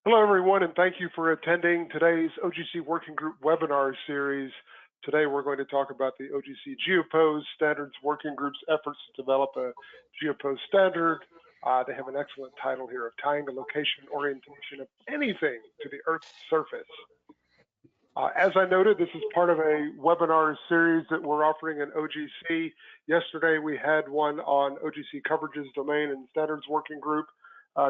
Hello, everyone, and thank you for attending today's OGC Working Group webinar series. Today, we're going to talk about the OGC GeoPose Standards Working Group's efforts to develop a GeoPose standard. They have an excellent title here of Tying the Location Orientation of Anything to the Earth's Surface. As I noted, this is part of a webinar series that we're offering in OGC. Yesterday, we had one on OGC Coverages Domain and Standards Working Group,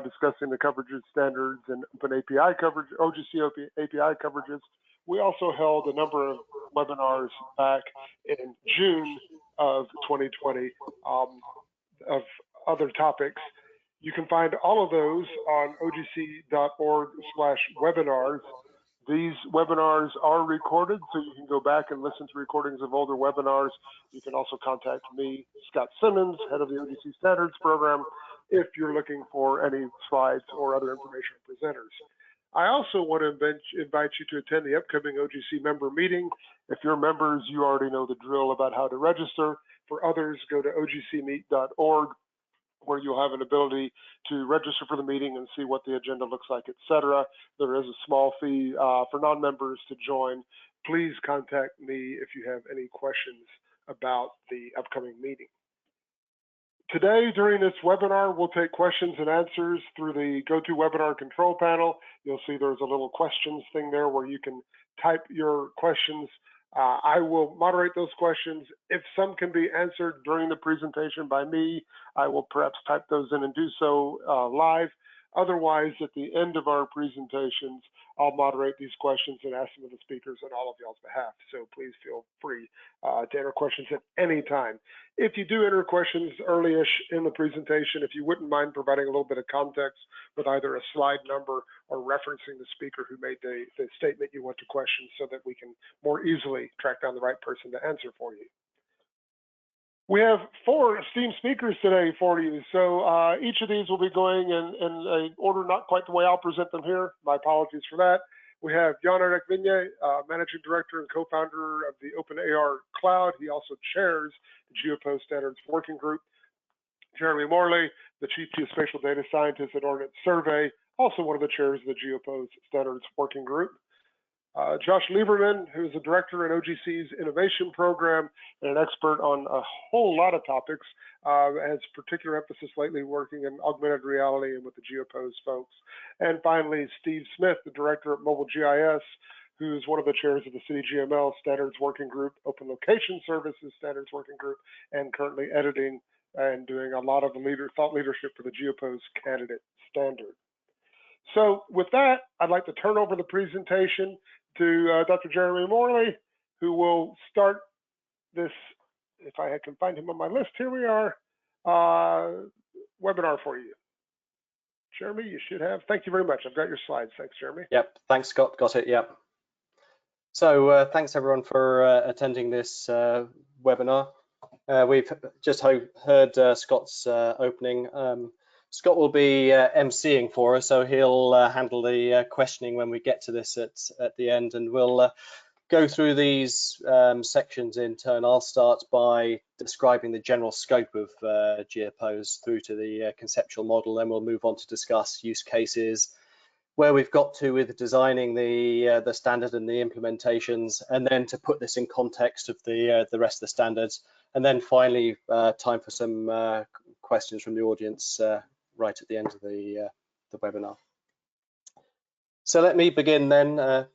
discussing the coverages standards and open API coverage, OGC API coverages. We also held a number of webinars back in June of 2020 of other topics. You can find all of those on ogc.org/webinars. These webinars are recorded, so you can go back and listen to recordings of older webinars. You can also contact me, Scott Simmons, head of the OGC Standards Program, if you're looking for any slides or other information from presenters. I also want to invite you to attend the upcoming OGC member meeting. If you're members, you already know the drill about how to register. For others, go to ogcmeet.org, where you'll have an ability to register for the meeting and see what the agenda looks like, etc. There is a small fee for non-members to join. Please contact me if you have any questions about the upcoming meeting. Today, during this webinar, we'll take questions and answers through the GoToWebinar control panel. You'll see there's a little questions thing there where you can type your questions. I will moderate those questions. If some can be answered during the presentation by me, I will perhaps type those in and do so live. Otherwise, at the end of our presentations, I'll moderate these questions and ask them to the speakers on all of y'all's behalf. So please feel free to enter questions at any time. If you do enter questions early-ish in the presentation, if you wouldn't mind providing a little bit of context with either a slide number or referencing the speaker who made the statement you want to question, so that we can more easily track down the right person to answer for you. We have 4 esteemed speakers today for you. So each of these will be going in an order not quite the way I'll present them here. My apologies for that. We have Jan-Erik Vinje, Managing Director and Co-founder of the OpenXR Cloud. He also chairs the GeoPose Standards Working Group. Jeremy Morley, the Chief Geospatial Data Scientist at Orient Survey, also one of the chairs of the GeoPose Standards Working Group. Josh Lieberman, who's the director in OGC's innovation program and an expert on a whole lot of topics, has particular emphasis lately working in augmented reality and with the GeoPose folks. And finally, Steve Smith, the director at Mobile GIS, who's one of the chairs of the CityGML Standards Working Group, Open Location Services Standards Working Group, and currently editing and doing a lot of the thought leadership for the GeoPose candidate standard. So with that, I'd like to turn over the presentation to Dr. Jeremy Morley, who will start this, if I can find him on my list, here we are, webinar for you. Jeremy, you should have. Thank you very much. I've got your slides. Thanks, Jeremy. Yep. Thanks, Scott. Got it. Yep. So thanks, everyone, for attending this webinar. We've just heard Scott's opening. Scott will be emceeing for us, so he'll handle the questioning when we get to this at the end, and we'll go through these sections in turn. I'll start by describing the general scope of GeoPose through to the conceptual model, then we'll move on to discuss use cases, where we've got to with designing the standard and the implementations, and then to put this in context of the rest of the standards, and then finally time for some questions from the audience right at the end of the webinar. So let me begin then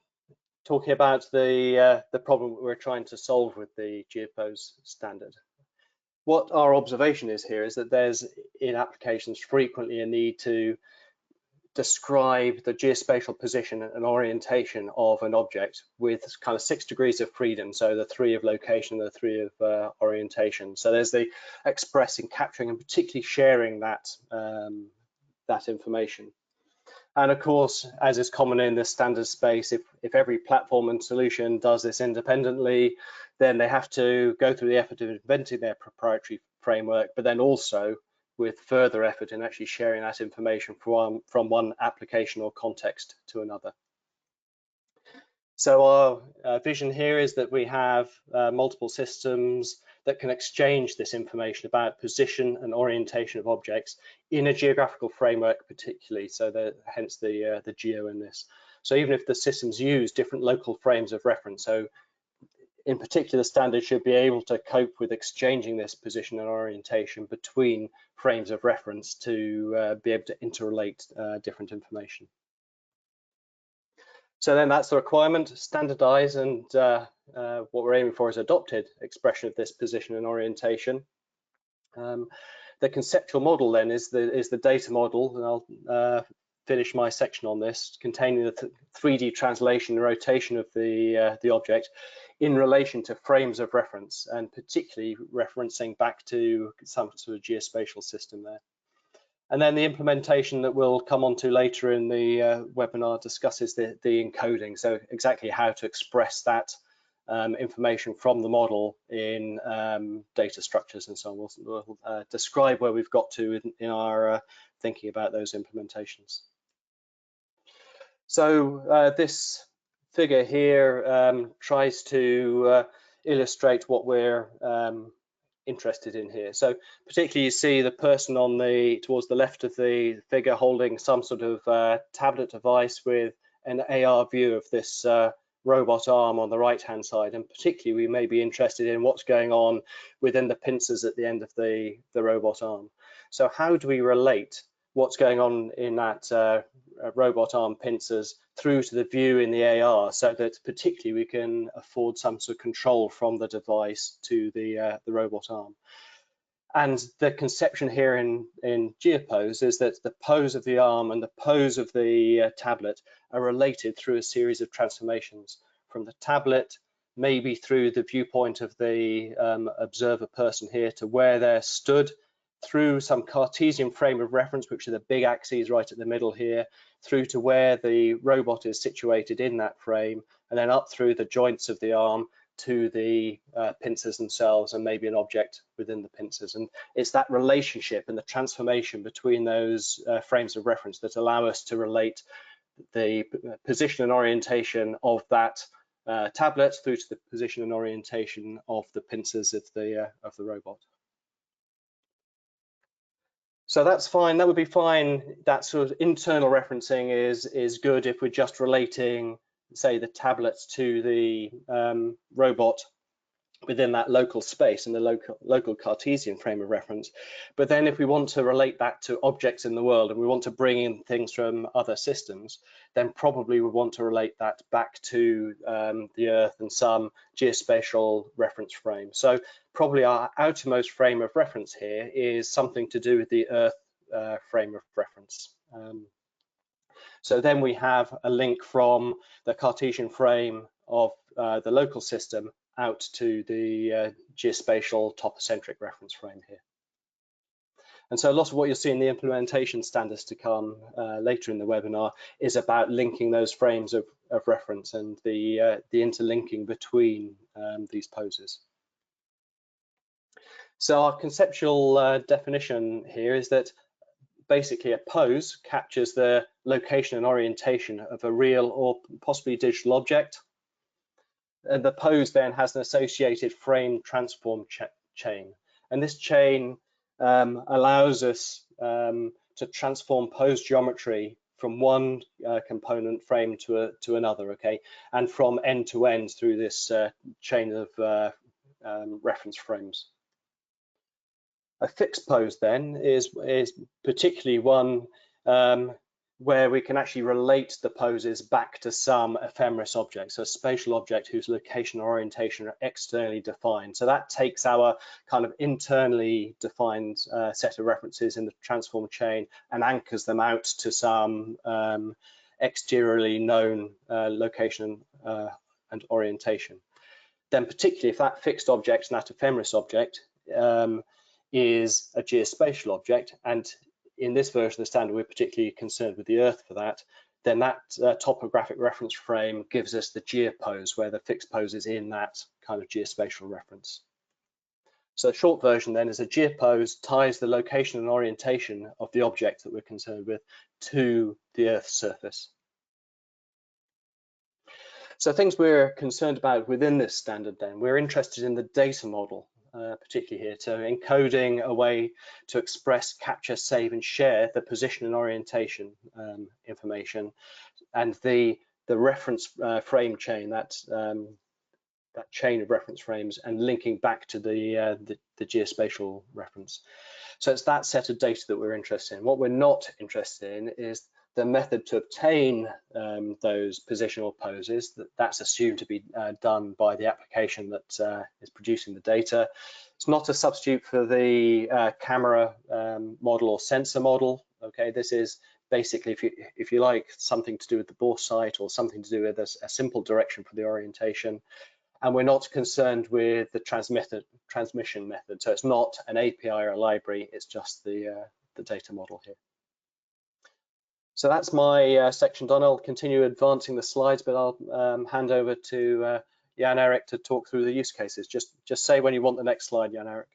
talking about the problem we're trying to solve with the GeoPose standard. What our observation is here is that there's in applications frequently a need to describe the geospatial position and orientation of an object with kind of 6 degrees of freedom, so the 3 of location, the 3 of orientation. So there's the expressing, capturing, and particularly sharing that that information. And of course, as is common in the standard space, if every platform and solution does this independently, then they have to go through the effort of inventing their proprietary framework, but then also with further effort in actually sharing that information from one application or context to another. So our vision here is that we have multiple systems that can exchange this information about position and orientation of objects in a geographical framework particularly, so hence the geo in this. So even if the systems use different local frames of reference, so in particular, the standard should be able to cope with exchanging this position and orientation between frames of reference to be able to interrelate different information. So then that's the requirement, standardize, and what we're aiming for is adopted expression of this position and orientation. The conceptual model then is the data model, and I'll finish my section on this, containing the 3D translation and rotation of the object in relation to frames of reference, and particularly referencing back to some sort of geospatial system there. And then the implementation that we'll come on to later in the webinar discusses the encoding, so exactly how to express that information from the model in data structures and so on. We'll describe where we've got to in our thinking about those implementations. So this figure here tries to illustrate what we're interested in here. So particularly you see the person on towards the left of the figure holding some sort of tablet device with an AR view of this robot arm on the right hand side, and particularly we may be interested in what's going on within the pincers at the end of the robot arm. So how do we relate what's going on in that robot arm pincers through to the view in the AR, so that particularly we can afford some sort of control from the device to the robot arm? And the conception here in GeoPose is that the pose of the arm and the pose of the tablet are related through a series of transformations from the tablet, maybe through the viewpoint of the observer person here to where they're stood, through some Cartesian frame of reference, which are the big axes right at the middle here, through to where the robot is situated in that frame, and then up through the joints of the arm to the pincers themselves and maybe an object within the pincers. And it's that relationship and the transformation between those frames of reference that allow us to relate the position and orientation of that tablet through to the position and orientation of the pincers of the robot. So that's fine, that would be fine. That sort of internal referencing is good if we're just relating, say, the tablets to the robot within that local space and the local Cartesian frame of reference. But then if we want to relate that to objects in the world and we want to bring in things from other systems, then probably we want to relate that back to the Earth and some geospatial reference frame. So probably our outermost frame of reference here is something to do with the Earth frame of reference. So then we have a link from the Cartesian frame of the local system out to the geospatial topocentric reference frame here. And so a lot of what you'll see in the implementation standards to come later in the webinar is about linking those frames of reference and the interlinking between these poses. So our conceptual definition here is that basically a pose captures the location and orientation of a real or possibly digital object. And the pose then has an associated frame transform chain. And this chain allows us to transform pose geometry from one component frame to another, okay? And from end to end through this chain of reference frames. A fixed pose then is particularly one where we can actually relate the poses back to some ephemeris object, so a spatial object whose location or orientation are externally defined. So that takes our kind of internally defined set of references in the transform chain and anchors them out to some exteriorly known location and orientation. Then particularly if that fixed object and that ephemeris object is a geospatial object, and in this version of the standard we're particularly concerned with the Earth for that, then that topographic reference frame gives us the GeoPose, where the fixed pose is in that kind of geospatial reference. So the short version then is a GeoPose ties the location and orientation of the object that we're concerned with to the Earth's surface. So things we're concerned about within this standard then, we're interested in the data model. particularly here, to encoding a way to express, capture, save, and share the position and orientation information, and the reference frame chain, that chain of reference frames, and linking back to the geospatial reference. So it's that set of data that we're interested in. What we're not interested in is the method to obtain those positional poses. That's assumed to be done by the application that is producing the data. It's not a substitute for the camera model or sensor model. Okay, this is basically, if you like, something to do with the bore site or something to do with a simple direction for the orientation. And we're not concerned with the transmission method. So it's not an API or a library, it's just the data model here. So that's my section done. I'll continue advancing the slides, but I'll hand over to Jan Erik to talk through the use cases. Just say when you want the next slide, Jan Erik.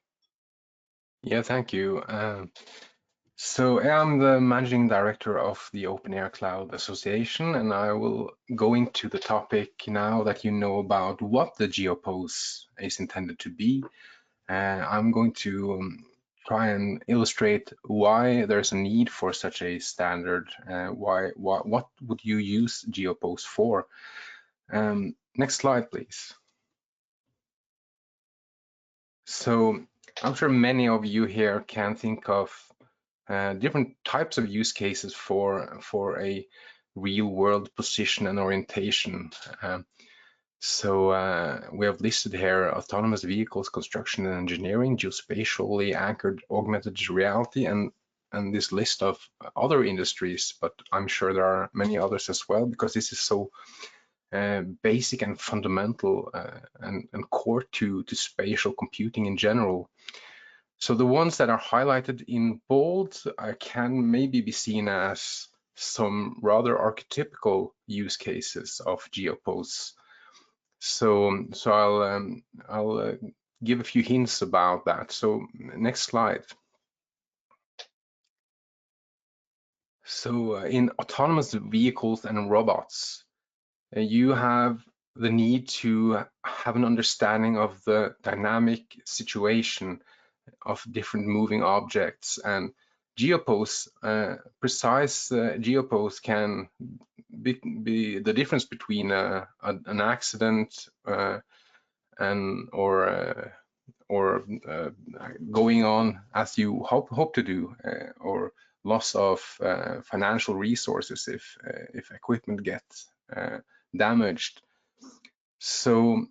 Yeah, thank you. So I'm the managing director of the OpenXR Cloud Association, and I will go into the topic now that you know about what the GeoPose is intended to be. I'm going to try and illustrate why there's a need for such a standard. What would you use GeoPose for? Next slide, please. So I'm sure many of you here can think of different types of use cases for a real-world position and orientation. So we have listed here autonomous vehicles, construction and engineering, geospatially anchored augmented reality, and this list of other industries, but I'm sure there are many others as well, because this is so basic and fundamental and core to spatial computing in general. So the ones that are highlighted in bold can maybe be seen as some rather archetypical use cases of GeoPose. So I'll give a few hints about that. So next slide. So in autonomous vehicles and robots, you have the need to have an understanding of the dynamic situation of different moving objects, and GeoPose, precise GeoPose can be the difference between an accident or going on as you hope to do, or loss of financial resources if equipment gets damaged. So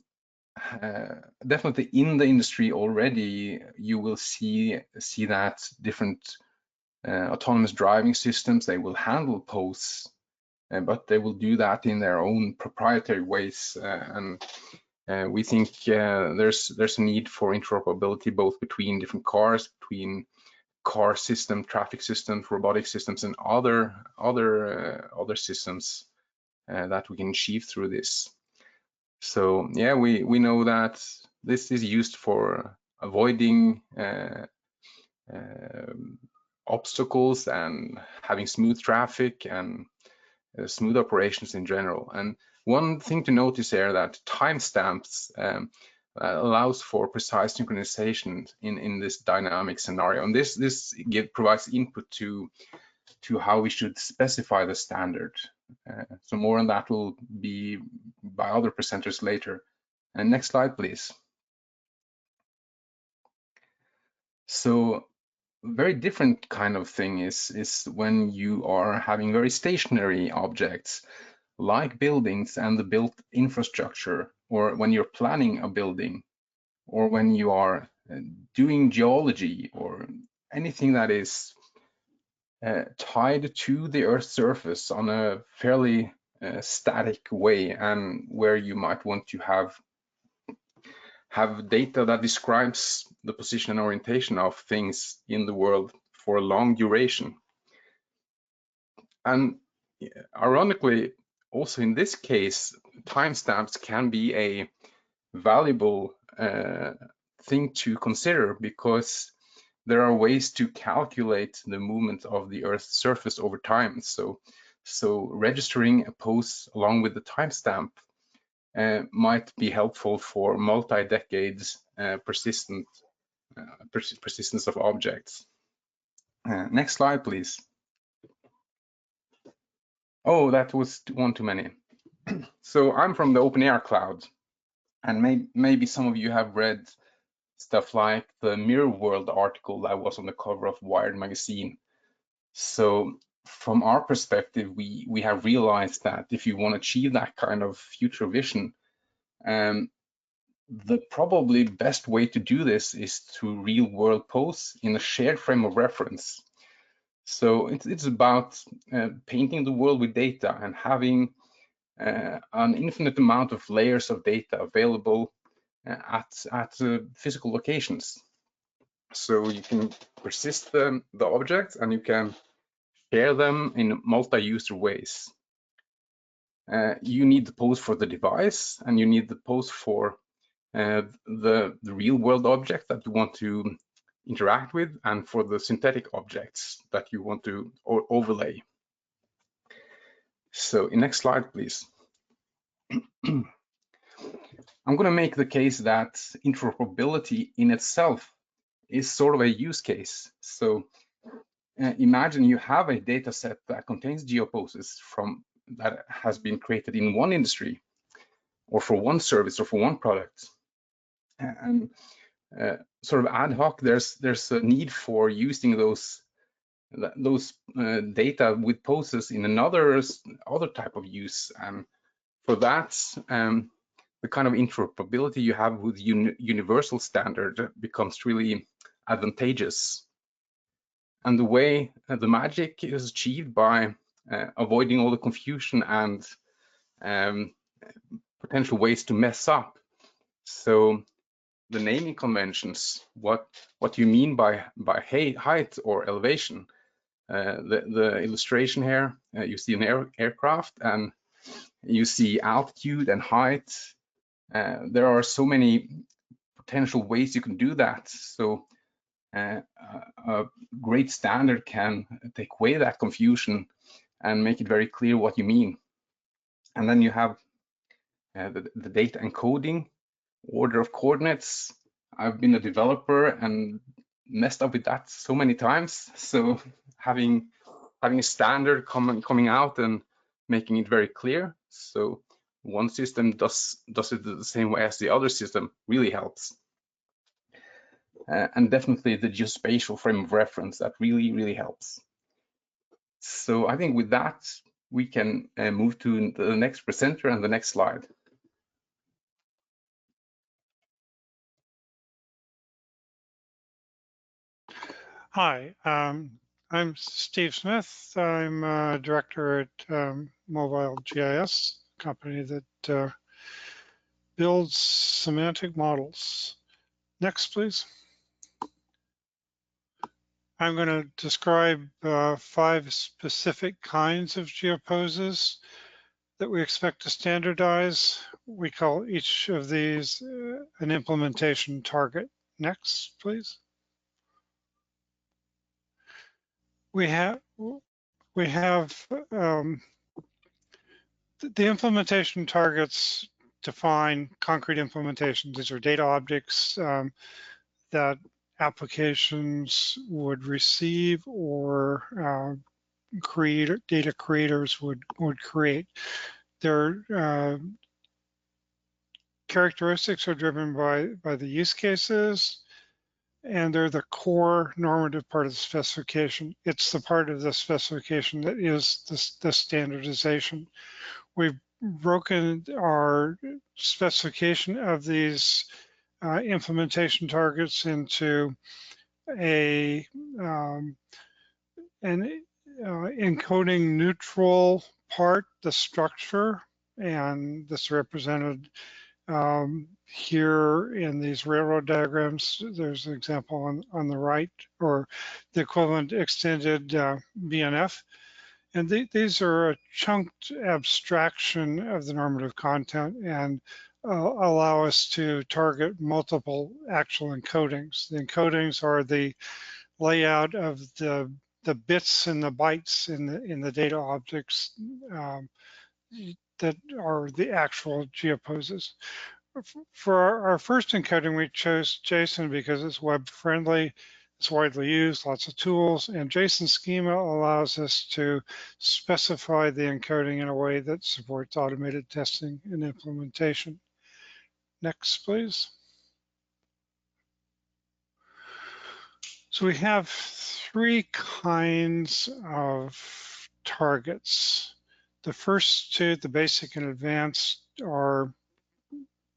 definitely in the industry already, you will see that different autonomous driving systems, they will handle pose, but they will do that in their own proprietary ways. And we think there's a need for interoperability both between different cars, between car system, traffic systems, robotic systems, and other systems that we can achieve through this. So yeah, we know that this is used for avoiding obstacles and having smooth traffic and smooth operations in general. And one thing to notice here that timestamps allows for precise synchronization in this dynamic scenario, and this provides input to how we should specify the standard. So more on that will be by other presenters later. And next slide, please. So very different kind of thing is when you are having very stationary objects like buildings and the built infrastructure, or when you're planning a building, or when you are doing geology, or anything that is tied to the Earth's surface on a fairly static way, and where you might want to have data that describes the position and orientation of things in the world for a long duration. And ironically, also in this case, timestamps can be a valuable thing to consider, because there are ways to calculate the movement of the Earth's surface over time. So registering a pose along with the timestamp might be helpful for multi-decades persistence of objects. Next slide, please. Oh, that was one too many. So I'm from the OpenXR cloud, and maybe some of you have read stuff like the Mirror World article that was on the cover of Wired magazine. So from our perspective, we have realized that if you want to achieve that kind of future vision, the probably best way to do this is to real world pose in a shared frame of reference. So it's about painting the world with data and having an infinite amount of layers of data available at physical locations. So you can persist the objects and you can share them in multi-user ways. You need the pose for the device, and you need the pose for the real world object that you want to interact with, and for the synthetic objects that you want to overlay. So next slide, please. I'm going to make the case that interoperability in itself is sort of a use case. So imagine you have a data set that contains geoposes that has been created in one industry, or for one service, or for one product. And sort of ad hoc, there's a need for using those data with poses in other type of use. And for that, the kind of interoperability you have with universal standard becomes really advantageous. And the way the magic is achieved by avoiding all the confusion and potential ways to mess up. So the naming conventions, what you mean by height or elevation. The illustration here, you see an aircraft and you see altitude and height. There are so many potential ways you can do that. So a great standard can take away that confusion and make it very clear what you mean. And then you have the data encoding, order of coordinates. I've been a developer and messed up with that so many times. So having a standard coming out and making it very clear, so one system does it the same way as the other system, really helps. And definitely the geospatial frame of reference, that really helps. So I think with that, we can move to the next presenter and the next slide. Hi, I'm Steve Smith. I'm a director at Mobile GIS, a company that builds semantic models. Next, please. I'm going to describe 5 specific kinds of geoposes that we expect to standardize. We call each of these an implementation target. Next, please. We have the implementation targets define concrete implementations. These are data objects that applications would receive or data creators would create. Their characteristics are driven by the use cases, and they're the core normative part of the specification. It's the part of the specification that is the standardization. We've broken our specification of these implementation targets into an encoding neutral part, the structure, and this represented here in these railroad diagrams. There's an example on the right, or the equivalent extended BNF. And these are a chunked abstraction of the normative content and allow us to target multiple actual encodings. The encodings are the layout of the bits and the bytes in the data objects that are the actual geoposes. for our first encoding, we chose JSON because it's web friendly, it's widely used, lots of tools, and JSON schema allows us to specify the encoding in a way that supports automated testing and implementation. Next, please. So we have three kinds of targets. The first two, the basic and advanced, are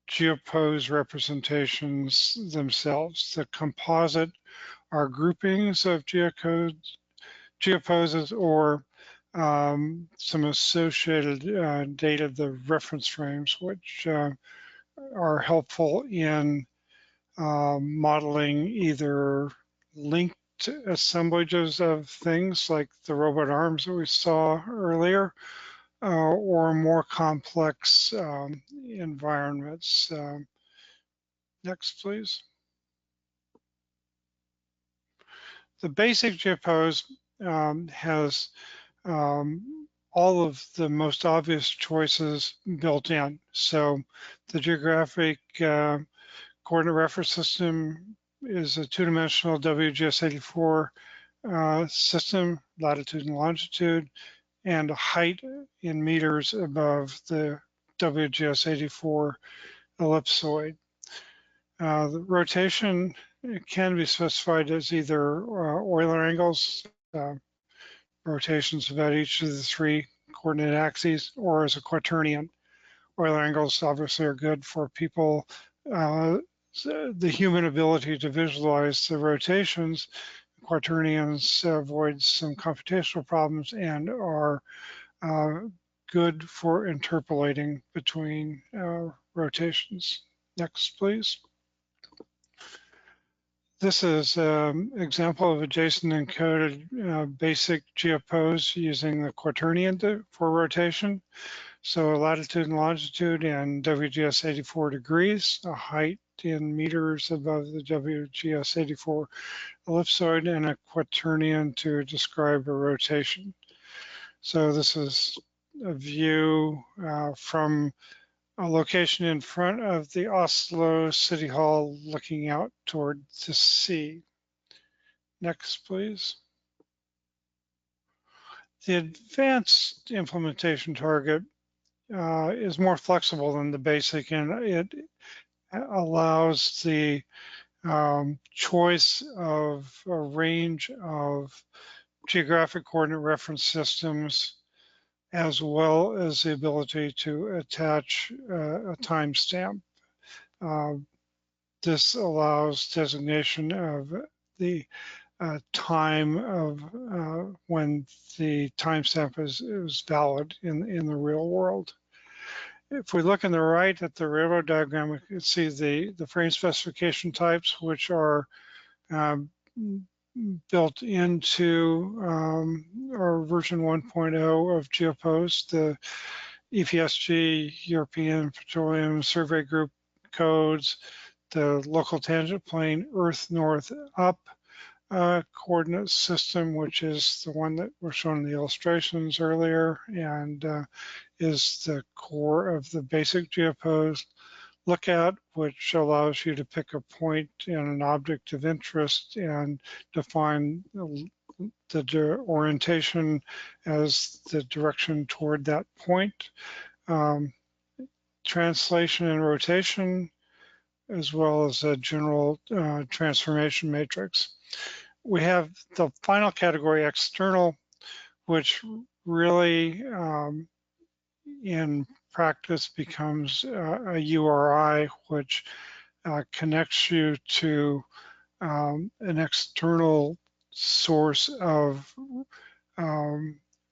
GeoPose representations themselves. The composite are groupings of GeoPoses or some associated data, the reference frames, which are helpful in modeling either linked assemblages of things like the robot arms that we saw earlier, or more complex environments. Next, please. The basic GeoPose has all of the most obvious choices built in. So the geographic coordinate reference system is a two-dimensional WGS84 system, latitude and longitude, and height in meters above the WGS84 ellipsoid. The rotation can be specified as either Euler angles, rotations about each of the three coordinate axes, or as a quaternion. Euler angles obviously are good for people, the human ability to visualize the rotations. Quaternions avoid some computational problems and are good for interpolating between rotations. Next, please. This is an example of a JSON encoded basic GeoPose using the quaternion for rotation. So latitude and longitude and WGS 84 degrees, a height in meters above the WGS 84 ellipsoid, and a quaternion to describe a rotation. So this is a view from a location in front of the Oslo City Hall looking out toward the sea. Next, please. The advanced implementation target is more flexible than the basic, and it allows the choice of a range of geographic coordinate reference systems, as well as the ability to attach a timestamp. This allows designation of the time of when the timestamp is valid in the real world. If we look on the right at the railroad diagram, we can see the frame specification types, which are built into our version 1.0 of GeoPose, the EPSG, European Petroleum Survey Group codes, the local tangent plane, Earth North Up coordinate system, which is the one that was shown in the illustrations earlier, and is the core of the basic GeoPose. Lookout, which allows you to pick a point in an object of interest and define the orientation as the direction toward that point. Translation and rotation, as well as a general transformation matrix. We have the final category, external, which really in practice becomes a URI, which connects you to an external source of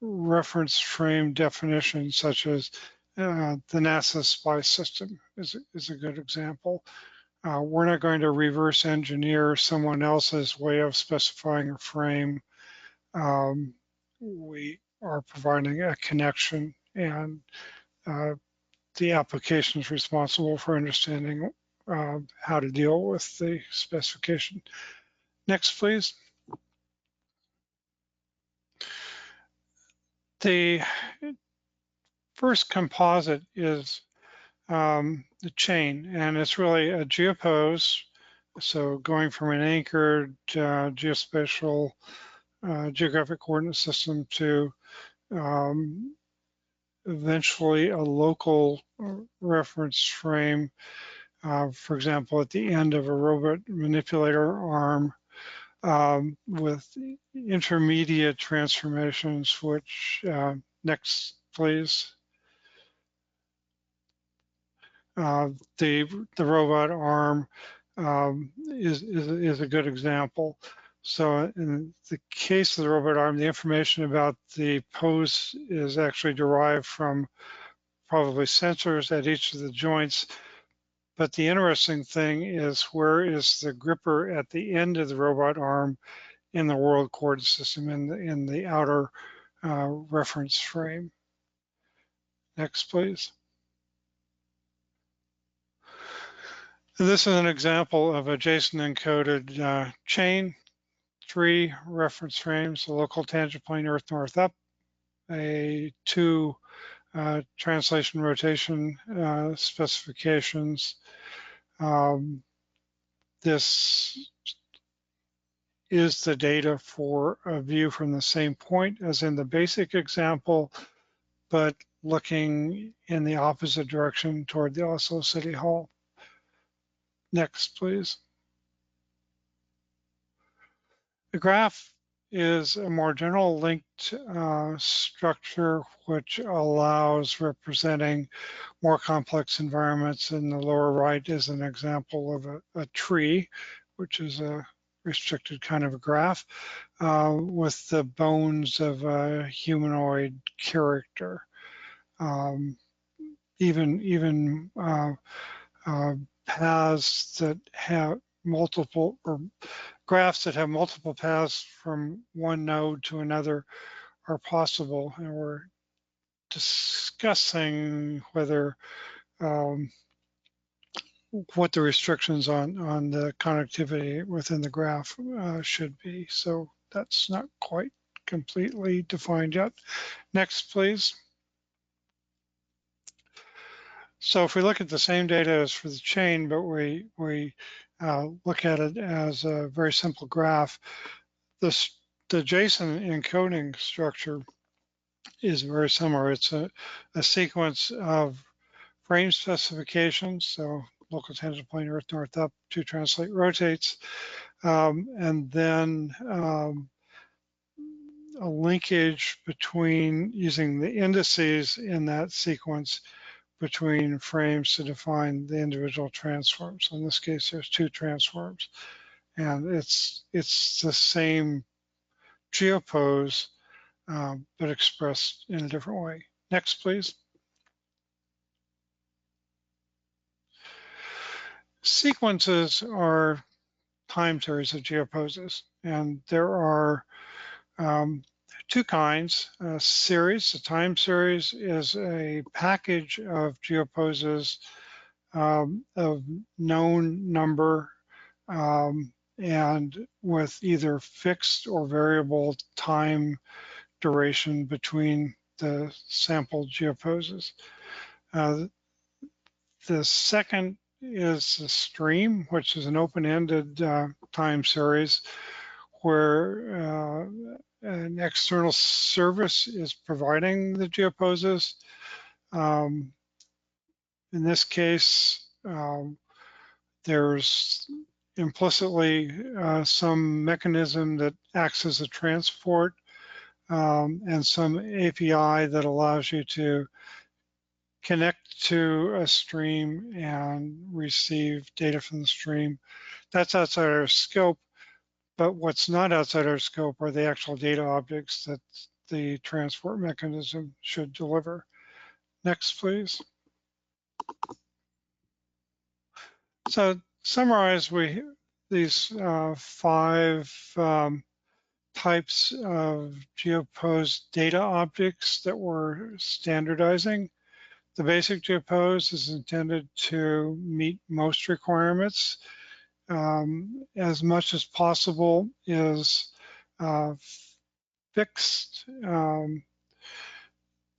reference frame definition, such as the NASA SPICE system is a good example. We're not going to reverse engineer someone else's way of specifying a frame. We are providing a connection, and the application is responsible for understanding how to deal with the specification. Next, please. The first composite is the chain, and it's really a GeoPose. So going from an anchored geospatial geographic coordinate system to eventually a local reference frame, for example, at the end of a robot manipulator arm, with intermediate transformations, which, next please. The robot arm is a good example. So in the case of the robot arm, the information about the pose is actually derived from probably sensors at each of the joints. But the interesting thing is, where is the gripper at the end of the robot arm in the world coordinate system, in the outer reference frame? Next, please. This is an example of a JSON encoded chain, 3 reference frames, a local tangent plane earth north up, 2 translation rotation specifications. This is the data for a view from the same point as in the basic example, but looking in the opposite direction toward the Oslo City Hall. Next, please. The graph is a more general linked structure which allows representing more complex environments. In the lower right is an example of a tree, which is a restricted kind of a graph, with the bones of a humanoid character. Even paths that have multiple, or graphs that have multiple paths from one node to another are possible, and we're discussing whether what the restrictions on the connectivity within the graph should be. So that's not quite completely defined yet. Next, please. So if we look at the same data as for the chain, but we look at it as a very simple graph, the JSON encoding structure is very similar. It's a sequence of frame specifications, so local tangent plane earth north up, 2 translate rotates, and then a linkage between using the indices in that sequence between frames to define the individual transforms. In this case, there's 2 transforms, and it's the same GeoPose, but expressed in a different way. Next, please. Sequences are time series of GeoPoses, and there are 2 kinds. A series, a time series, is a package of GeoPoses of known number, and with either fixed or variable time duration between the sampled GeoPoses. The second is a stream, which is an open-ended time series where an external service is providing the GeoPoses. In this case, there's implicitly some mechanism that acts as a transport, and some API that allows you to connect to a stream and receive data from the stream. That's outside our scope, but what's not outside our scope are the actual data objects that the transport mechanism should deliver. Next, please. So summarize these 5 types of GeoPose data objects that we're standardizing. The basic GeoPose is intended to meet most requirements. As much as possible is fixed.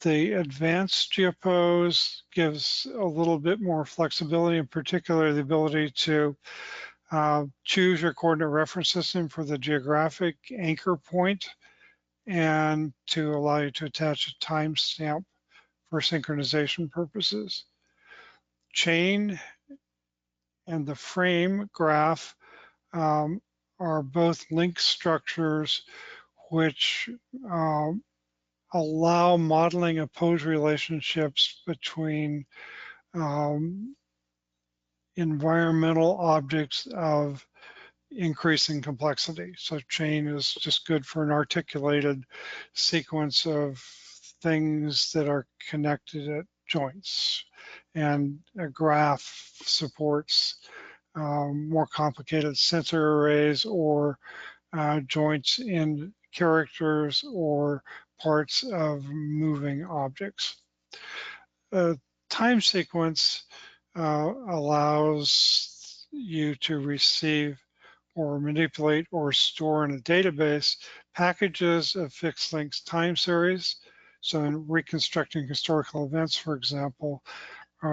The advanced GeoPose gives a little bit more flexibility, in particular the ability to choose your coordinate reference system for the geographic anchor point and to allow you to attach a timestamp for synchronization purposes. Chain and the frame graph are both link structures which allow modeling of pose relationships between environmental objects of increasing complexity. So chain is just good for an articulated sequence of things that are connected at joints. And a graph supports more complicated sensor arrays or joints in characters or parts of moving objects. Time sequence allows you to receive or manipulate or store in a database packages of fixed length time series. So in reconstructing historical events, for example,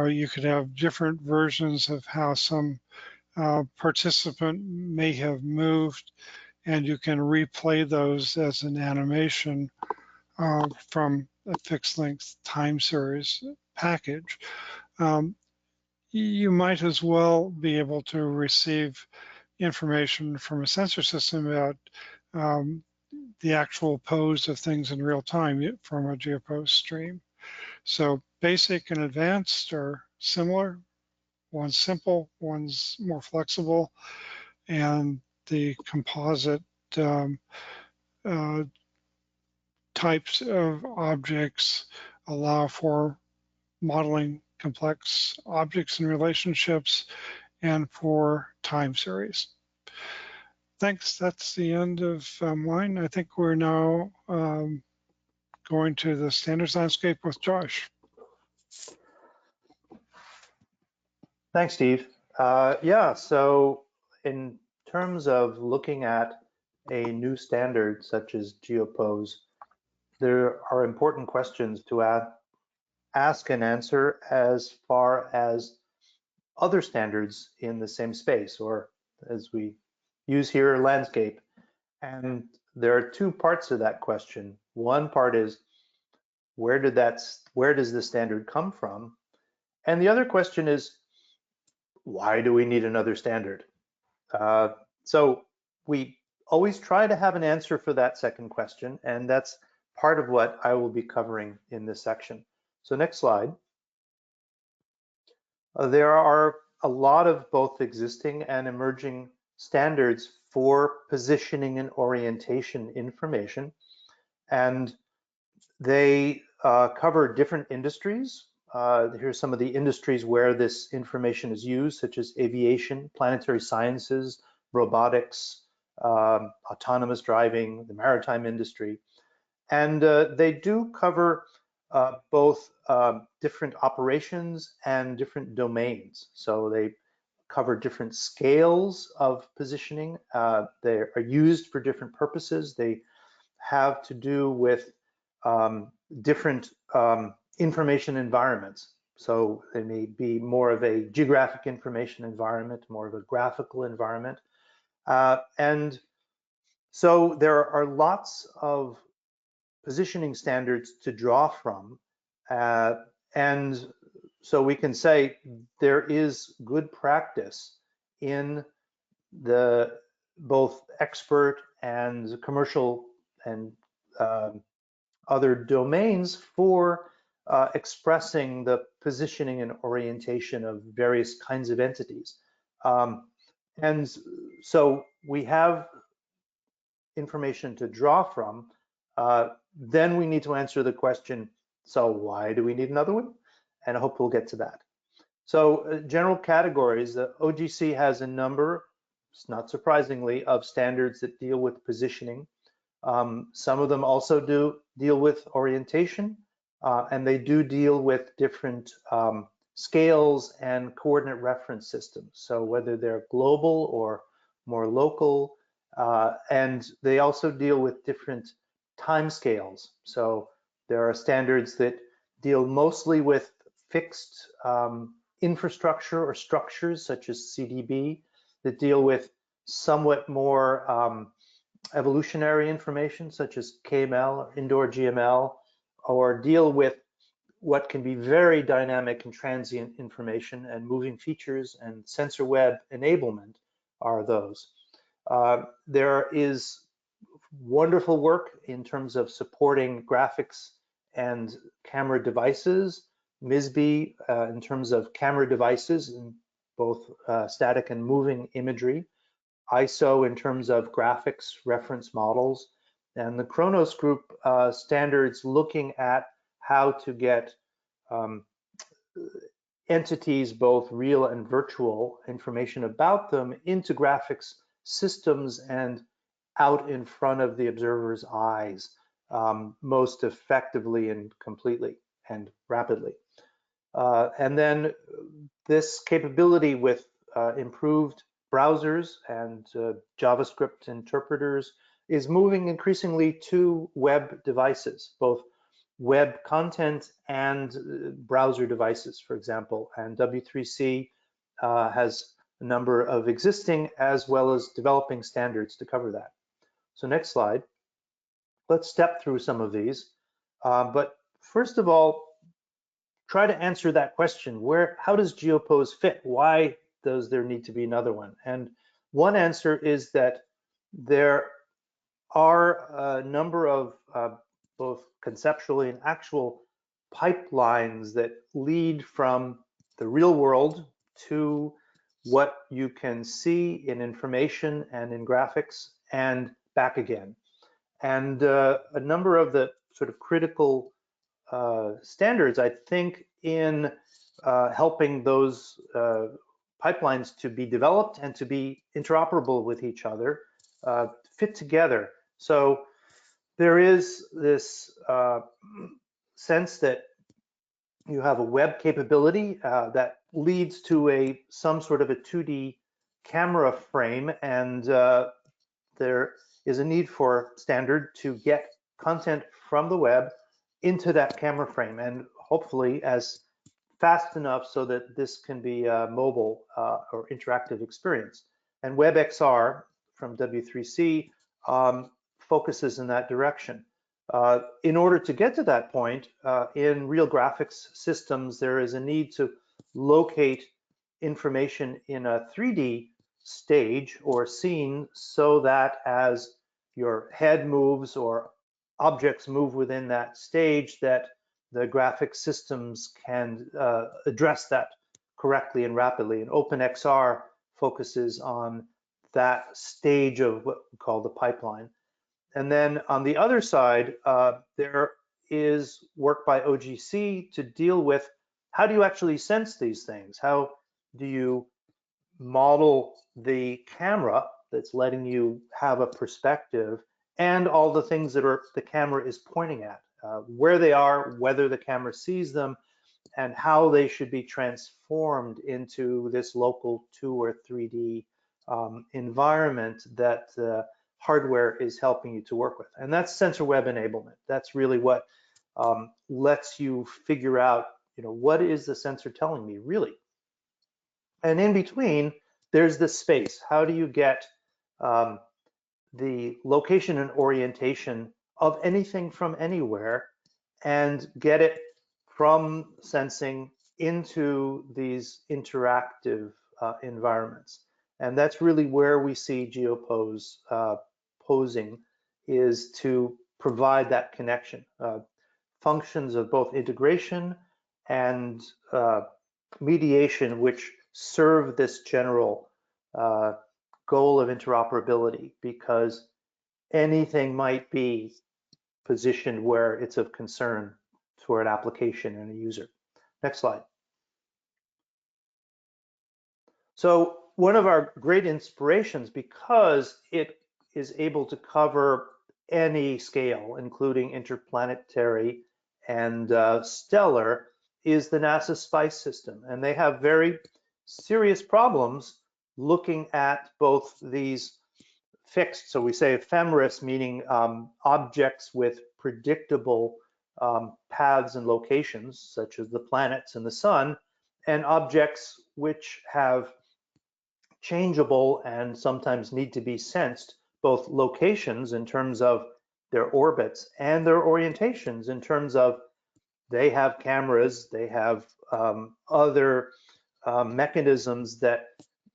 you could have different versions of how some participant may have moved, and you can replay those as an animation from a fixed length time series package. You might as well be able to receive information from a sensor system about the actual pose of things in real time from a GeoPose stream. So basic and advanced are similar. One's simple, one's more flexible, and the composite types of objects allow for modeling complex objects and relationships and for time series. Thanks, that's the end of mine. I think we're now going to the standards landscape with Josh. Thanks, Steve. Yeah, so in terms of looking at a new standard such as GeoPose, there are important questions to ask and answer as far as other standards in the same space, or as we use here, landscape. And there are two parts to that question. One part is, where does the standard come from? And the other question is, why do we need another standard? So we always try to have an answer for that second question, and that's part of what I will be covering in this section. So next slide. There are a lot of both existing and emerging standards for positioning and orientation information, and they cover different industries. Here's some of the industries where this information is used, such as aviation, planetary sciences, robotics, autonomous driving, the maritime industry. And they do cover both different operations and different domains. So they cover different scales of positioning. They are used for different purposes. They have to do with different information environments. So they may be more of a geographic information environment, more of a graphical environment. And so there are lots of positioning standards to draw from. And so we can say there is good practice in the both expert and commercial and other domains for expressing the positioning and orientation of various kinds of entities. And so we have information to draw from. Then we need to answer the question, so why do we need another one? And I hope we'll get to that. So general categories, the OGC has a number, not surprisingly, of standards that deal with positioning. Some of them also do deal with orientation, and they do deal with different scales and coordinate reference systems. So whether they're global or more local, and they also deal with different time scales. So There are standards that deal mostly with fixed infrastructure or structures such as CDB, that deal with somewhat more evolutionary information such as KML or indoor GML, or deal with what can be very dynamic and transient information, and moving features and sensor web enablement are those. There is wonderful work in terms of supporting graphics and camera devices, MISB in terms of camera devices in both static and moving imagery, ISO in terms of graphics reference models, and the Chronos group standards looking at how to get entities, both real and virtual, information about them into graphics systems and out in front of the observer's eyes most effectively and completely and rapidly. And then this capability with improved browsers and JavaScript interpreters is moving increasingly to web devices, both web content and browser devices, for example. And W3C has a number of existing as well as developing standards to cover that. So next slide. Let's step through some of these. But first of all, try to answer that question. How does GeoPose fit? Why does there need to be another one? And one answer is that there are a number of both conceptually and actual pipelines that lead from the real world to what you can see in information and in graphics and back again. And a number of the sort of critical standards, I think, in helping those pipelines to be developed and to be interoperable with each other fit together. So there is this sense that you have a web capability that leads to some sort of a 2D camera frame, and there is a need for standard to get content from the web into that camera frame, and hopefully as fast enough so that this can be a mobile or interactive experience. And WebXR from W3C focuses in that direction. In order to get to that point, in real graphics systems, there is a need to locate information in a 3D stage or scene so that as your head moves or objects move within that stage, that the graphic systems can address that correctly and rapidly. And OpenXR focuses on that stage of what we call the pipeline. And then on the other side, there is work by OGC to deal with how do you actually sense these things? How do you model the camera that's letting you have a perspective and all the things that the camera is pointing at, where they are, whether the camera sees them, and how they should be transformed into this local 2 or 3D environment that hardware is helping you to work with. And that's sensor web enablement. That's really what lets you figure out, what is the sensor telling me really? And in between, there's this space. How do you get the location and orientation of anything from anywhere and get it from sensing into these interactive environments? And that's really where we see GeoPose posing, is to provide that connection. Functions of both integration and mediation, which serve this general goal of interoperability, because anything might be positioned where it's of concern for an application and a user. Next slide. So one of our great inspirations, because it is able to cover any scale, including interplanetary and stellar, is the NASA SPICE system. And they have very serious problems looking at both these fixed, so we say ephemeris, meaning objects with predictable paths and locations, such as the planets and the sun, and objects which have changeable and sometimes need to be sensed, both locations in terms of their orbits and their orientations in terms of they have cameras, they have other mechanisms that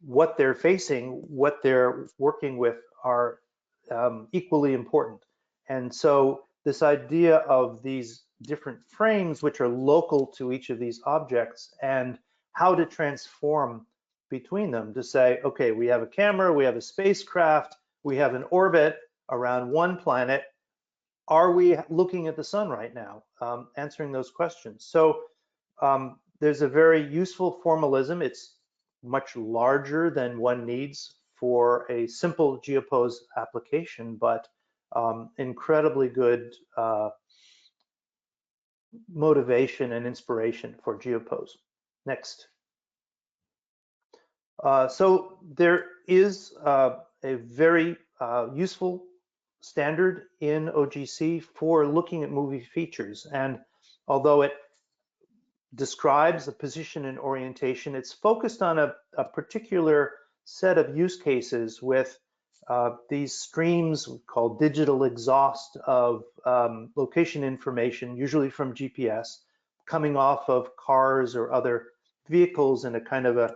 what they're facing, what they're working with are equally important. And so this idea of these different frames which are local to each of these objects and how to transform between them to say, okay, we have a camera, we have a spacecraft, we have an orbit around one planet. Are we looking at the sun right now? Answering those questions. So there's a very useful formalism. It's much larger than one needs for a simple GeoPose application, but incredibly good motivation and inspiration for GeoPose. Next. So there is a very useful standard in OGC for looking at moving features. And although it describes the position and orientation, it's focused on a particular set of use cases with these streams called digital exhaust of location information, usually from GPS, coming off of cars or other vehicles in a kind of a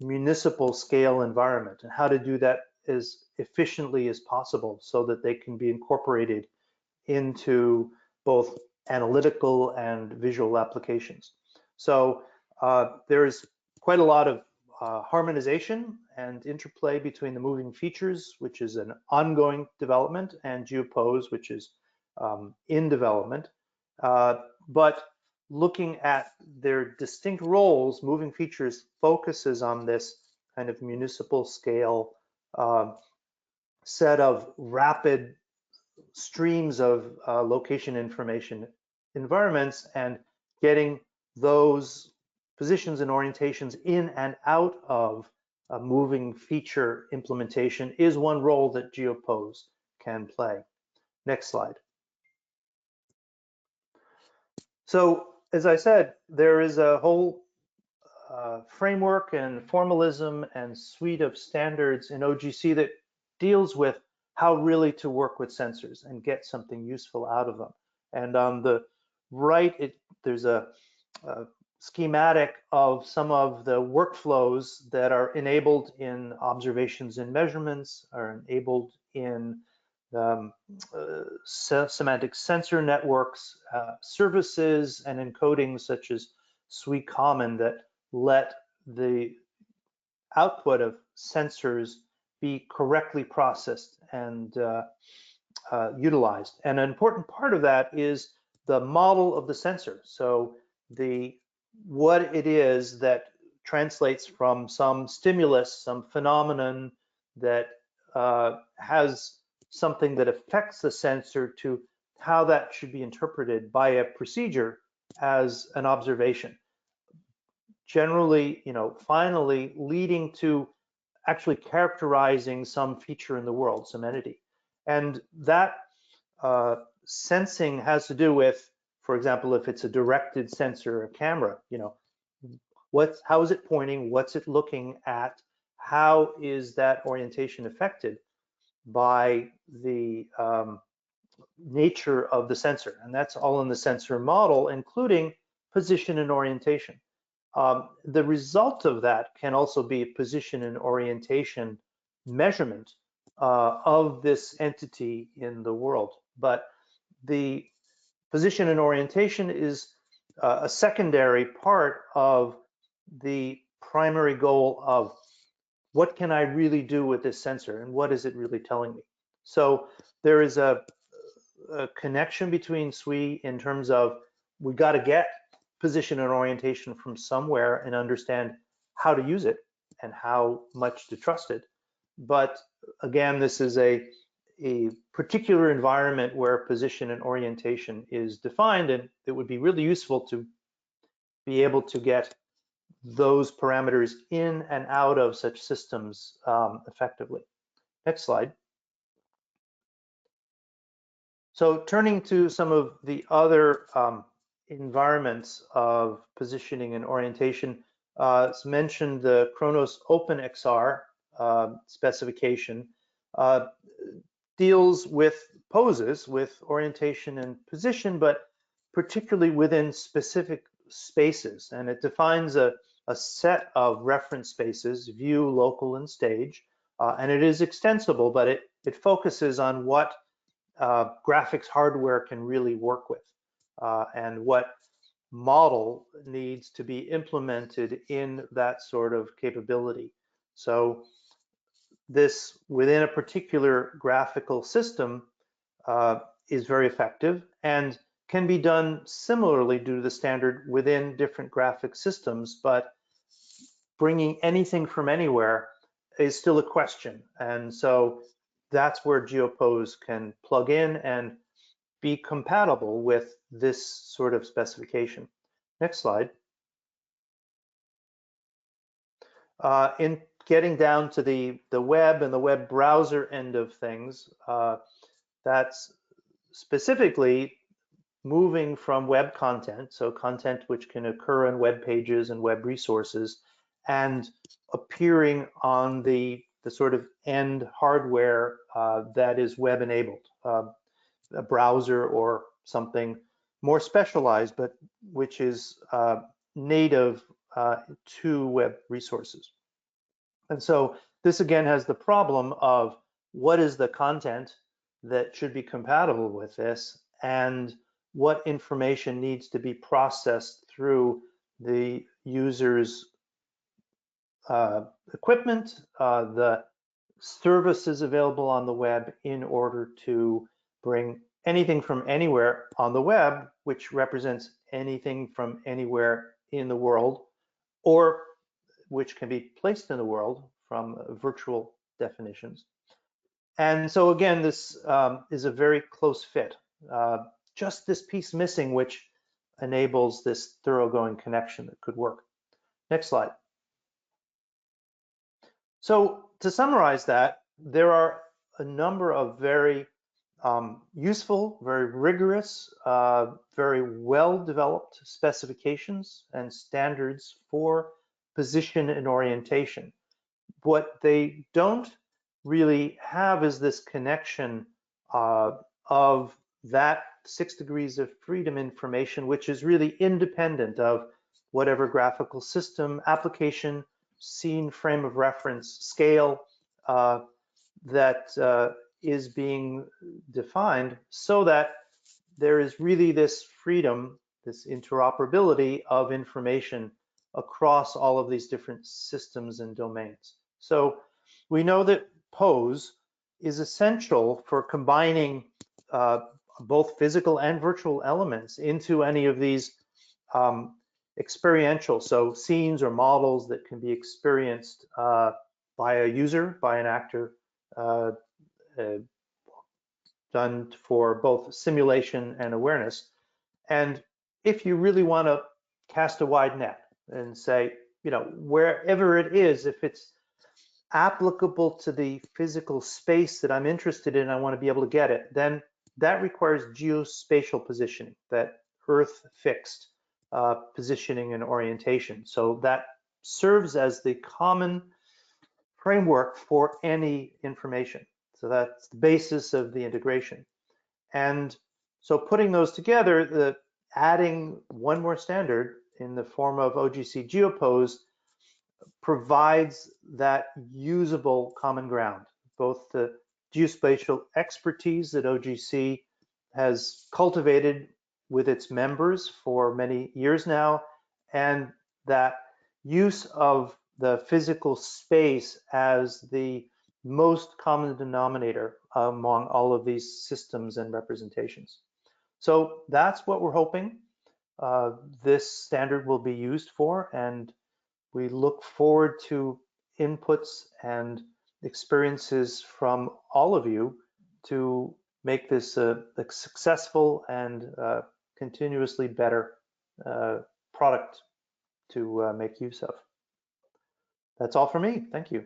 municipal scale environment, and how to do that as efficiently as possible so that they can be incorporated into both analytical and visual applications. So there's quite a lot of harmonization and interplay between the moving features, which is an ongoing development, and GeoPose, which is in development. But looking at their distinct roles, moving features focuses on this kind of municipal scale set of rapid streams of location information environments, and getting those positions and orientations in and out of a moving feature implementation is one role that GeoPose can play. Next slide. So as I said, there is a whole framework and formalism and suite of standards in OGC that deals with how really to work with sensors and get something useful out of them. And on the right, there's a schematic of some of the workflows that are enabled in observations and measurements, are enabled in semantic sensor networks, services and encoding such as SWG common that let the output of sensors be correctly processed and utilized. And an important part of that is the model of the sensor. So what it is that translates from some stimulus, some phenomenon that has something that affects the sensor, to how that should be interpreted by a procedure as an observation. Generally, finally leading to actually characterizing some feature in the world, some entity. And that sensing has to do with, for example, if it's a directed sensor, a camera, how is it pointing, what's it looking at, how is that orientation affected by the nature of the sensor. And that's all in the sensor model, including position and orientation. The result of that can also be position and orientation measurement of this entity in the world. But the position and orientation is a secondary part of the primary goal of what can I really do with this sensor and what is it really telling me. So there is a connection between SWG in terms of we got to get position and orientation from somewhere and understand how to use it and how much to trust it. But again, this is a particular environment where position and orientation is defined, and it would be really useful to be able to get those parameters in and out of such systems effectively. Next slide. So turning to some of the other environments of positioning and orientation, it's mentioned the Kronos OpenXR specification deals with poses, with orientation and position, but particularly within specific spaces. And it defines a set of reference spaces, view, local, and stage. And it is extensible, but it focuses on what graphics hardware can really work with and what model needs to be implemented in that sort of capability. So this within a particular graphical system is very effective and can be done similarly due to the standard within different graphic systems, but bringing anything from anywhere is still a question. And so that's where GeoPose can plug in and be compatible with this sort of specification. Next slide. In getting down to the web and the web browser end of things, that's specifically moving from web content, so content which can occur in web pages and web resources, and appearing on the sort of end hardware that is web enabled, a browser or something more specialized, but which is native to web resources. And so this again has the problem of what is the content that should be compatible with this, and what information needs to be processed through the user's equipment, the services available on the web in order to bring anything from anywhere on the web, which represents anything from anywhere in the world, or which can be placed in the world from virtual definitions. And so again, this is a very close fit. Just this piece missing, which enables this thoroughgoing connection that could work. Next slide. So to summarize that, there are a number of very useful, very rigorous, very well-developed specifications and standards for position and orientation. What they don't really have is this connection of that 6 degrees of freedom information, which is really independent of whatever graphical system, application, scene, frame of reference, scale that is being defined, so that there is really this freedom, this interoperability of information across all of these different systems and domains. So we know that pose is essential for combining both physical and virtual elements into any of these experiential, so scenes or models that can be experienced by a user, by an actor, done for both simulation and awareness. And if you really want to cast a wide net and say, you know, wherever it is, if it's applicable to the physical space that I'm interested in, I want to be able to get it, then that requires geospatial positioning, that earth fixed positioning and orientation. So that serves as the common framework for any information. So that's the basis of the integration. And so putting those together, adding one more standard in the form of OGC GeoPose provides that usable common ground, both the geospatial expertise that OGC has cultivated with its members for many years now, and that use of the physical space as the most common denominator among all of these systems and representations. So that's what we're hoping this standard will be used for, and we look forward to inputs and experiences from all of you to make this a successful and continuously better product to make use of. That's all for me. Thank you.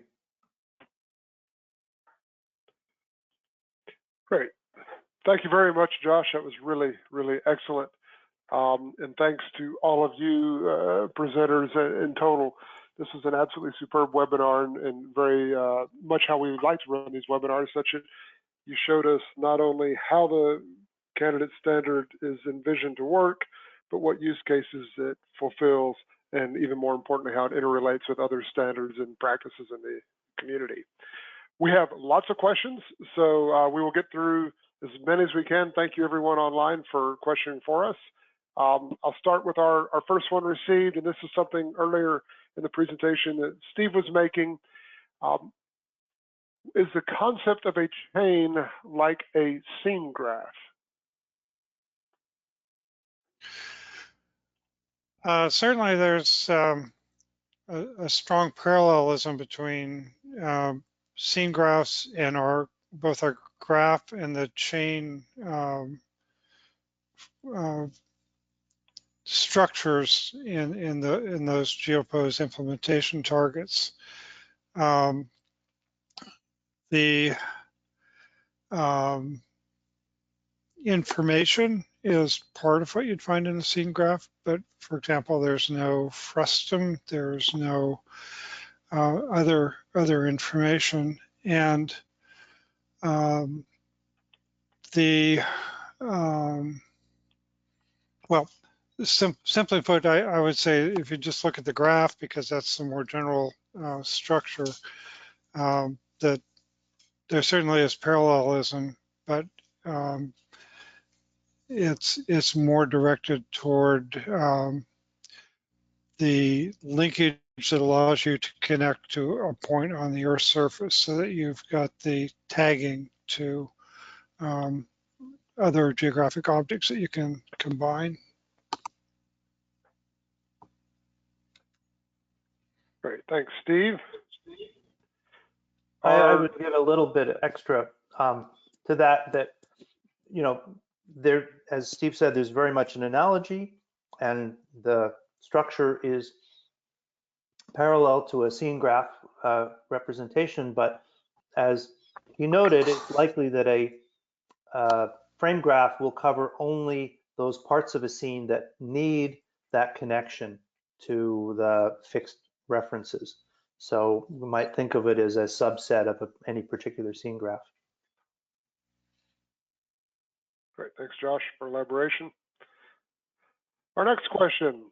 Great. Thank you very much, Josh. That was really, really excellent. And thanks to all of you presenters in total. This is an absolutely superb webinar and very much how we would like to run these webinars. You showed us not only how the candidate standard is envisioned to work, but what use cases it fulfills, and even more importantly, how it interrelates with other standards and practices in the community. We have lots of questions, so we will get through as many as we can. Thank you everyone online for questioning for us. I'll start with our first one received, and this is something earlier in the presentation that Steve was making. Is the concept of a chain like a scene graph? Certainly there's a strong parallelism between scene graphs and both our graph and the chain structures in those GeoPose implementation targets. The information is part of what you'd find in a scene graph, but for example, there's no frustum, there's no other information, and well, simply put, I would say if you just look at the graph, because that's the more general structure, that there certainly is parallelism, but it's more directed toward the linkage that allows you to connect to a point on the Earth's surface, so that you've got the tagging to other geographic objects that you can combine. Great, thanks, Steve. I would give a little bit extra to that, you know, there, as Steve said, there's very much an analogy, and the structure is parallel to a scene graph representation, but as he noted, it's likely that a frame graph will cover only those parts of a scene that need that connection to the fixed references. So we might think of it as a subset of any particular scene graph. Great, thanks, Josh, for elaboration. Our next question.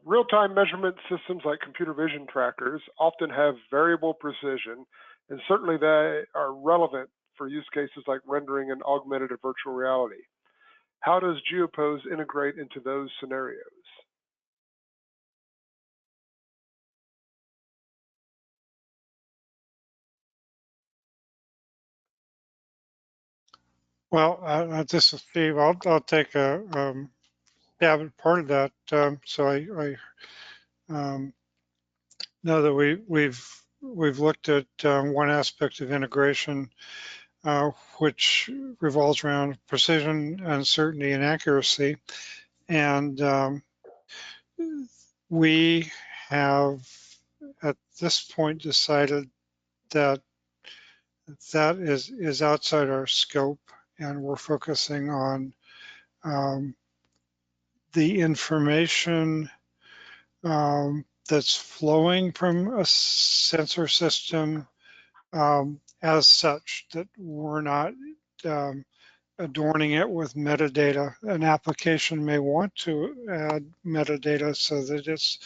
Real-time measurement systems like computer vision trackers often have variable precision, and certainly they are relevant for use cases like rendering and augmented or virtual reality. How does GeoPose integrate into those scenarios? Well, this is Steve. I'll take a stab at part of that. So I know that we've looked at one aspect of integration, which revolves around precision, uncertainty, and accuracy. And we have at this point decided that that is outside our scope, and we're focusing on the information that's flowing from a sensor system as such, that we're not adorning it with metadata. An application may want to add metadata so that it's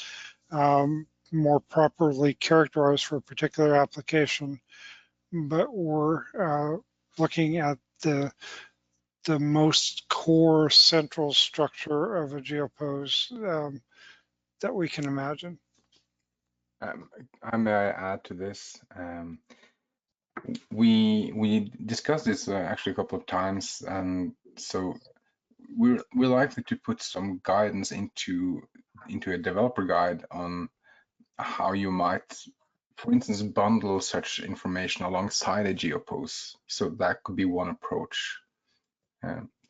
more properly characterized for a particular application, but we're looking at the most core central structure of a GeoPose that we can imagine. I may add to this. We discussed this actually a couple of times, and so we're likely to put some guidance into a developer guide on how you might, for instance, bundle such information alongside a GeoPose. So that could be one approach.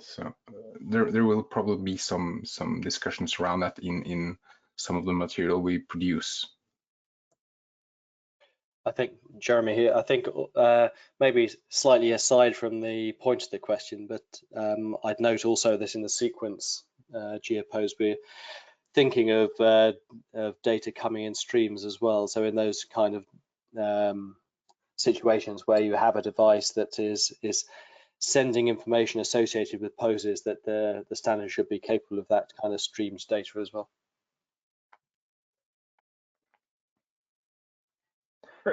So there will probably be some discussions around that in some of the material we produce. I think, Jeremy here, I think maybe slightly aside from the point of the question, but I'd note also this in the sequence GeoPose, we're thinking of data coming in streams as well. So in those kind of situations where you have a device that is sending information associated with poses, that the standard should be capable of that kind of streamed data as well.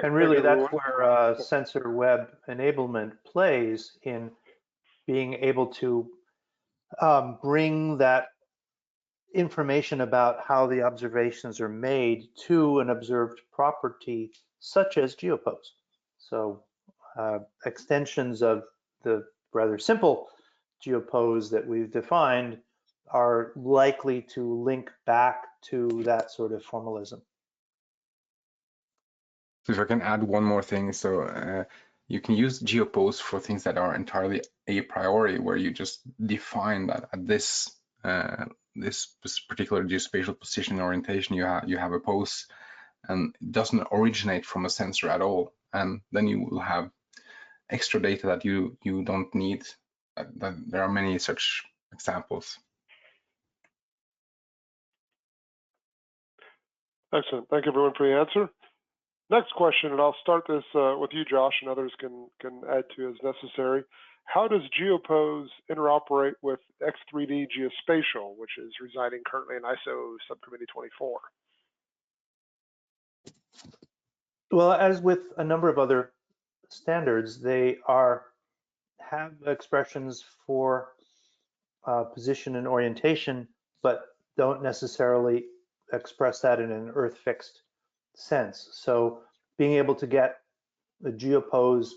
And really, that's where sensor web enablement plays in being able to bring that information about how the observations are made to an observed property, such as GeoPose. So extensions of the rather simple GeoPose that we've defined are likely to link back to that sort of formalism. So if I can add one more thing, so you can use GeoPose for things that are entirely a priori, where you just define that at this particular geospatial position orientation you have a pose, and it doesn't originate from a sensor at all, and then you will have extra data that you don't need. There are many such examples. Excellent. Thank you, everyone, for the answer. Next question, and I'll start this with you, Josh, and others can add to as necessary. How does GeoPose interoperate with X3D Geospatial, which is residing currently in ISO Subcommittee 24? Well, as with a number of other standards, they have expressions for position and orientation, but don't necessarily express that in an earth-fixed sense. So being able to get the GeoPose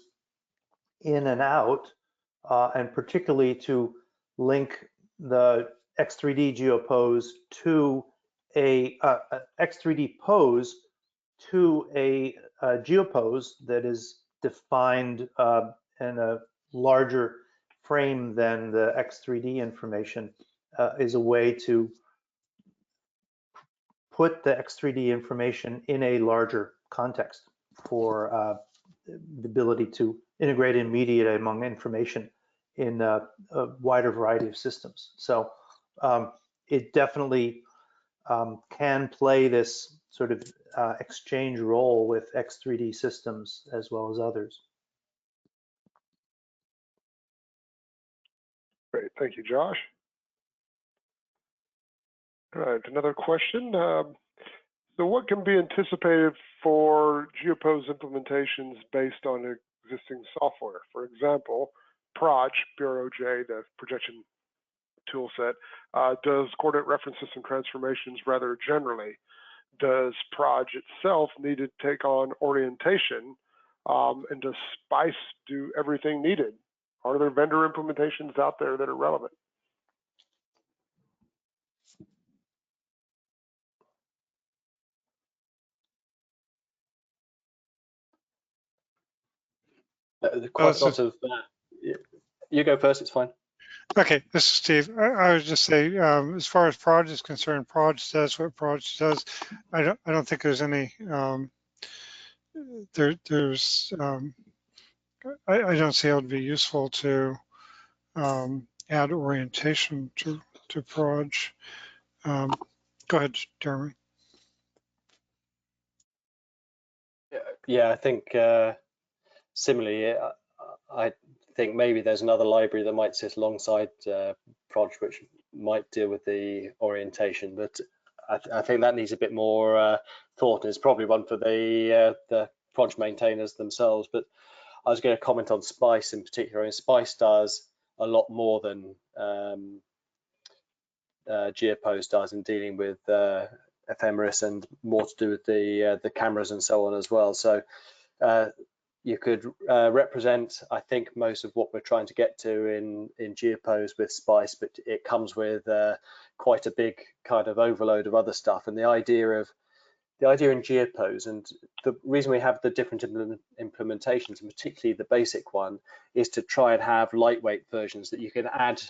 in and out, and particularly to link the X3D GeoPose to a X3D pose to a GeoPose that is defined in a larger frame than the X3D information is a way to put the X3D information in a larger context for the ability to integrate and mediate among information in a wider variety of systems. So it definitely can play this sort of exchange role with X3D systems as well as others. Great, thank you, Josh. All right, another question. So what can be anticipated for GeoPose implementations based on existing software? For example, PROJ, PROJ, the projection toolset, does coordinate reference system transformations rather generally. Does PROJ itself need to take on orientation? And does SPICE do everything needed? Are there vendor implementations out there that are relevant? Quite a lot of, you go first, it's fine. Okay, this is Steve. I would just say, as far as PROJ is concerned, PROJ does what PROJ does. I don't think there's any I don't see how it would be useful to add orientation to PROJ. Go ahead, Jeremy. Yeah, I think similarly, I think maybe there's another library that might sit alongside PROJ, which might deal with the orientation, but I think that needs a bit more thought, and it's probably one for the PROJ maintainers themselves. But I was going to comment on SPICE in particular. I mean, SPICE does a lot more than GeoPose does in dealing with ephemeris, and more to do with the cameras and so on as well. So you could represent, I think, most of what we're trying to get to in GeoPose with SPICE, but it comes with quite a big kind of overload of other stuff. And the idea in GeoPose, and the reason we have the different implementations, and particularly the basic one, is to try and have lightweight versions that you can add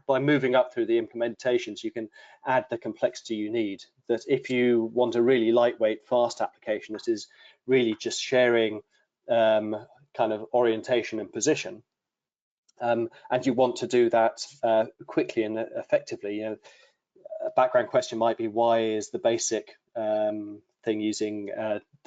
by moving up through the implementations, you can add the complexity you need. That if you want a really lightweight, fast application that is really just sharing kind of orientation and position, and you want to do that quickly and effectively, a background question might be, why is the basic thing using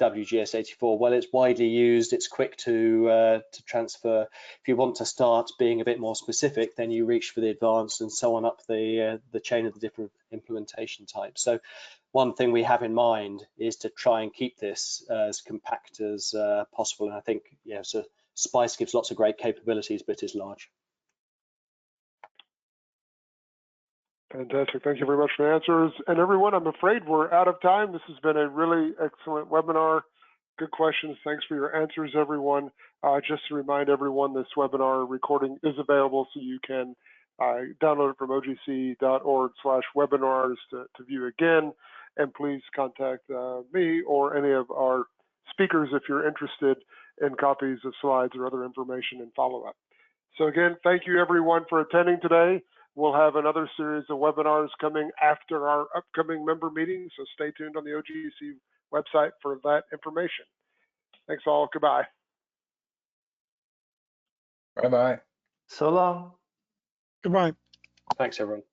WGS84? Well, it's widely used, it's quick to transfer. If you want to start being a bit more specific, then you reach for the advanced and so on up the chain of the different implementation types. So one thing we have in mind is to try and keep this as compact as possible. And I think, so Spice gives lots of great capabilities, but is large. Fantastic. Thank you very much for the answers. And everyone, I'm afraid we're out of time. This has been a really excellent webinar. Good questions. Thanks for your answers, everyone. Just to remind everyone, this webinar recording is available, so you can download it from ogc.org/webinars to view again. And please contact me or any of our speakers if you're interested in copies of slides or other information and follow-up. So again, thank you everyone for attending today. We'll have another series of webinars coming after our upcoming member meeting, so stay tuned on the OGC website for that information. Thanks all. Goodbye. Bye-bye. So long. Goodbye. Thanks, everyone.